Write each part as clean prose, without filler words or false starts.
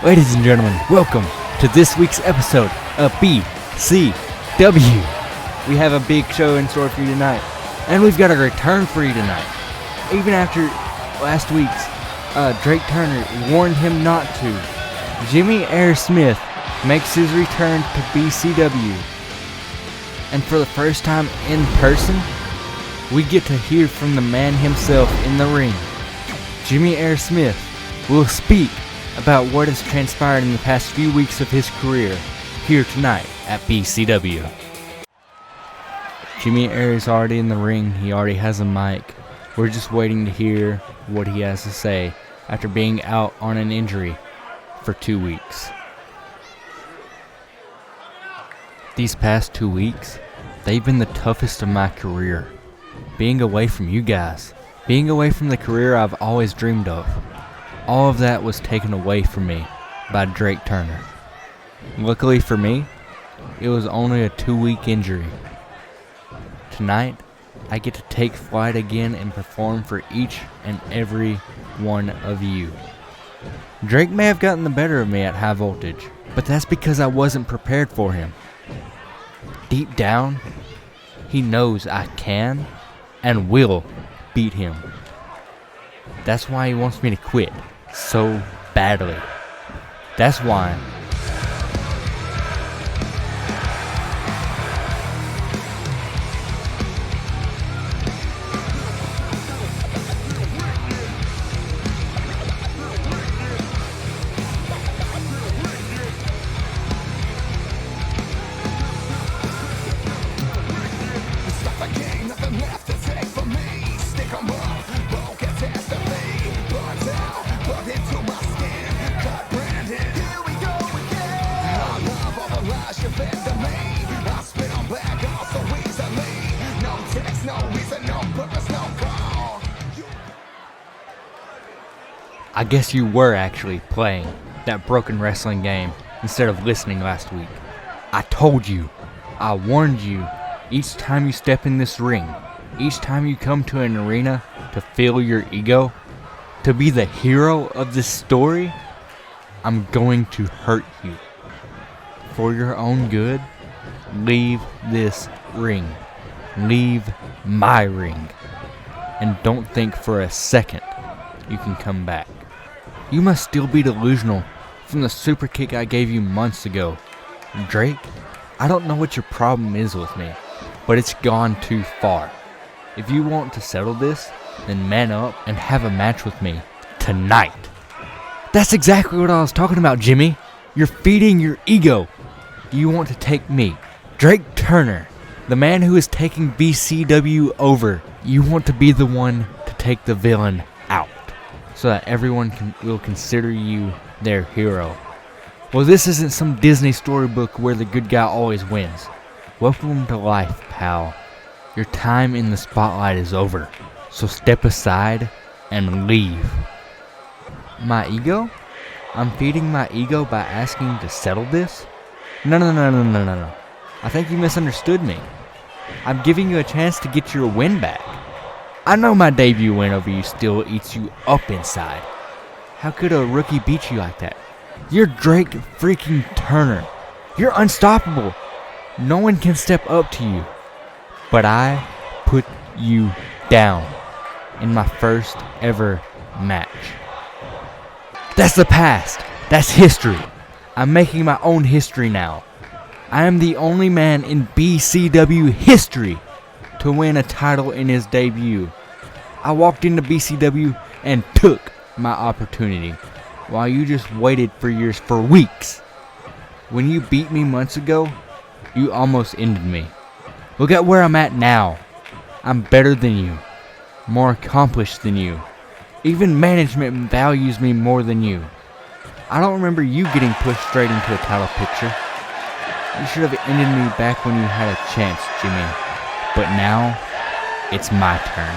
Ladies and gentlemen, welcome to this week's episode of BCW. We have a big show in store for you tonight, and we've got a return for you tonight. Even after last week's Drake Turner warned him not to, JimmyAir Smith makes his return to BCW. And for the first time in person, we get to hear from the man himself in the ring. JimmyAir Smith will speak about what has transpired in the past few weeks of his career here tonight at BCW. JimmyAir is already in the ring. He already has a mic. We're just waiting to hear what he has to say after being out on an injury for 2 weeks. These past 2 weeks, they've been the toughest of my career. Being away from you guys, being away from the career I've always dreamed of. All of that was taken away from me by Drake Turner. Luckily for me, it was only a 2-week injury. Tonight, I get to take flight again and perform for each and every one of you. Drake may have gotten the better of me at high voltage, but that's because I wasn't prepared for him. Deep down, he knows I can and will beat him. That's why he wants me to quit so badly. That's why I guess you were actually playing that broken wrestling game instead of listening last week. I told you, I warned you, each time you step in this ring, each time you come to an arena to feel your ego, to be the hero of this story, I'm going to hurt you. For your own good, leave this ring. Leave my ring. And don't think for a second you can come back. You must still be delusional from the super kick I gave you months ago. Drake, I don't know what your problem is with me, but it's gone too far. If you want to settle this, then man up and have a match with me tonight. That's exactly what I was talking about, Jimmy. You're feeding your ego. You want to take me, Drake Turner, the man who is taking BCW over. You want to be the one to take the villain out, so that everyone will consider you their hero. Well, this isn't some Disney storybook where the good guy always wins. Welcome to life, pal. Your time in the spotlight is over, so step aside and leave. My ego? I'm feeding my ego by asking to settle this? No. I think you misunderstood me. I'm giving you a chance to get your win back. I know my debut win over you still eats you up inside. How could a rookie beat you like that? You're Drake freaking Turner. You're unstoppable. No one can step up to you. But I put you down in my first ever match. That's the past. That's history. I'm making my own history now. I am the only man in BCW history to win a title in his debut. I walked into BCW and took my opportunity, while you just waited for yours for weeks. When you beat me months ago, you almost ended me. Look at where I'm at now. I'm better than you, more accomplished than you. Even management values me more than you. I don't remember you getting pushed straight into a title picture. You should have ended me back when you had a chance, Jimmy. But now, it's my turn.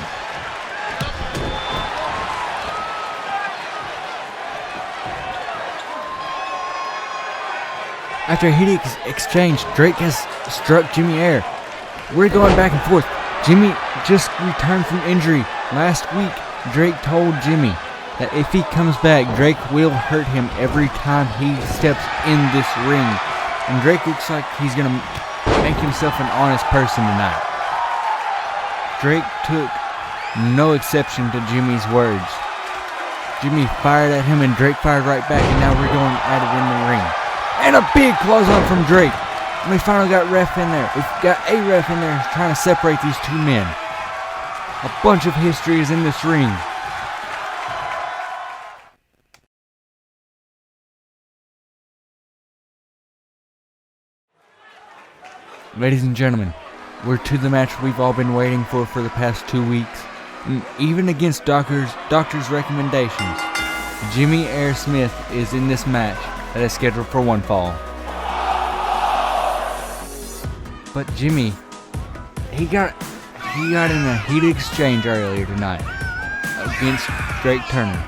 After a heated exchange, Drake has struck JimmyAir. We're going back and forth. Jimmy just returned from injury. Last week, Drake told Jimmy that if he comes back, Drake will hurt him every time he steps in this ring. And Drake looks like he's going to make himself an honest person tonight. Drake took no exception to Jimmy's words. Jimmy fired at him and Drake fired right back, and now we're going at it in the ring. And a big clothesline from Drake. And we finally got ref in there. We've got a ref in there trying to separate these two men. A bunch of history is in this ring. Ladies and gentlemen, we're to the match we've all been waiting for the past 2 weeks. And even against doctors' recommendations, TheJimmyAir Smith is in this match that is scheduled for one fall. But Jimmy, he got in a heated exchange earlier tonight against Drake Turner,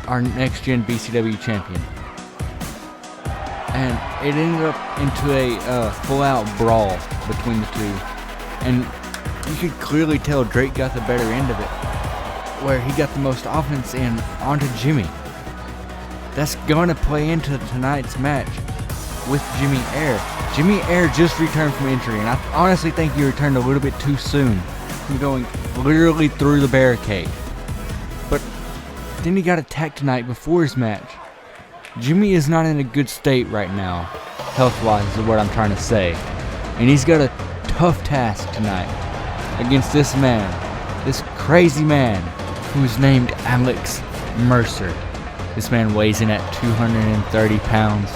our next gen BCW champion. And it ended up into a full-out brawl between the two. And you could clearly tell Drake got the better end of it, where he got the most offense in onto Jimmy. That's going to play into tonight's match with TheJimmyAir. TheJimmyAir just returned from injury, and I honestly think he returned a little bit too soon from going literally through the barricade. But then he got attacked tonight before his match. Jimmy is not in a good state right now, health-wise is what I'm trying to say. And he's got a tough task tonight against this man, this crazy man, who is named Alex Mercer. This man weighs in at 230 pounds,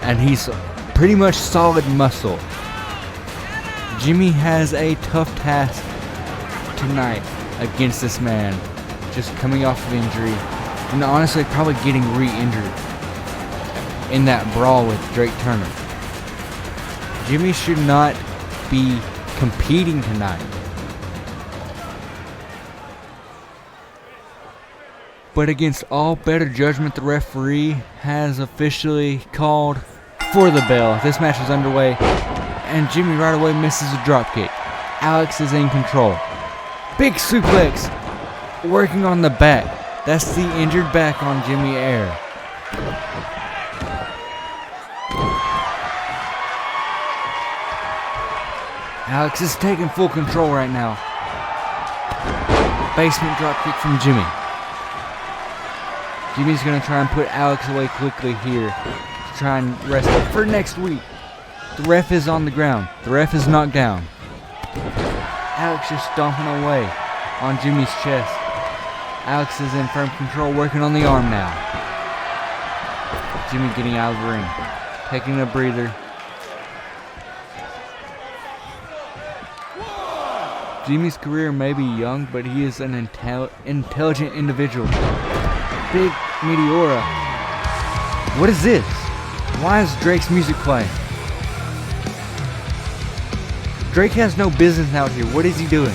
and he's pretty much solid muscle. Jimmy has a tough task tonight against this man, just coming off of injury, and honestly probably getting re-injured in that brawl with Drake Turner. Jimmy should not be competing tonight. But against all better judgment, the referee has officially called for the bell. This match is underway, and Jimmy right away misses a dropkick. Alex is in control. Big suplex, working on the back. That's the injured back on TheJimmyAir. Alex is taking full control right now. Basement dropkick from Jimmy. Jimmy's going to try and put Alex away quickly here to try and rest up for next week. The ref is on the ground. The ref is knocked down. Alex is stomping away on Jimmy's chest. Alex is in firm control, working on the arm now. Jimmy getting out of the ring, taking a breather. Jimmy's career may be young, but he is an intelligent individual. Big Meteora. What is this? Why is Drake's music playing? Drake has no business out here. What is he doing?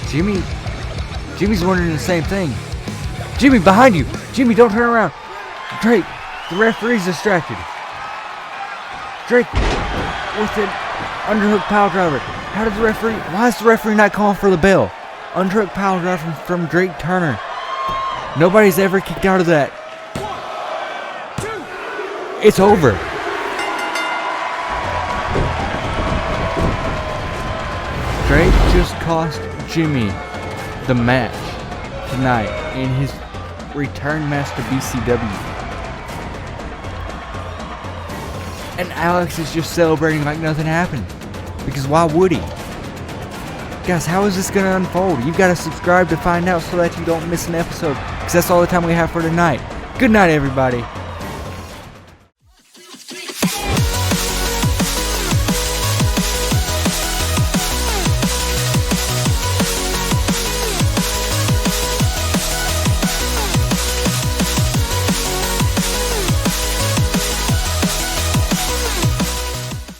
Jimmy's wondering the same thing. Jimmy, behind you! Jimmy, don't turn around! Drake, the referee's distracted. Drake with an underhook pile driver. Why is the referee not calling for the bell? Underhook pile driver from Drake Turner. Nobody's ever kicked out of that. It's over. Drake just cost Jimmy the match tonight in his return match to BCW. And Alex is just celebrating like nothing happened. Because why would he? Guys, how is this going to unfold? You've got to subscribe to find out so that you don't miss an episode. Because that's all the time we have for tonight. Good night, everybody.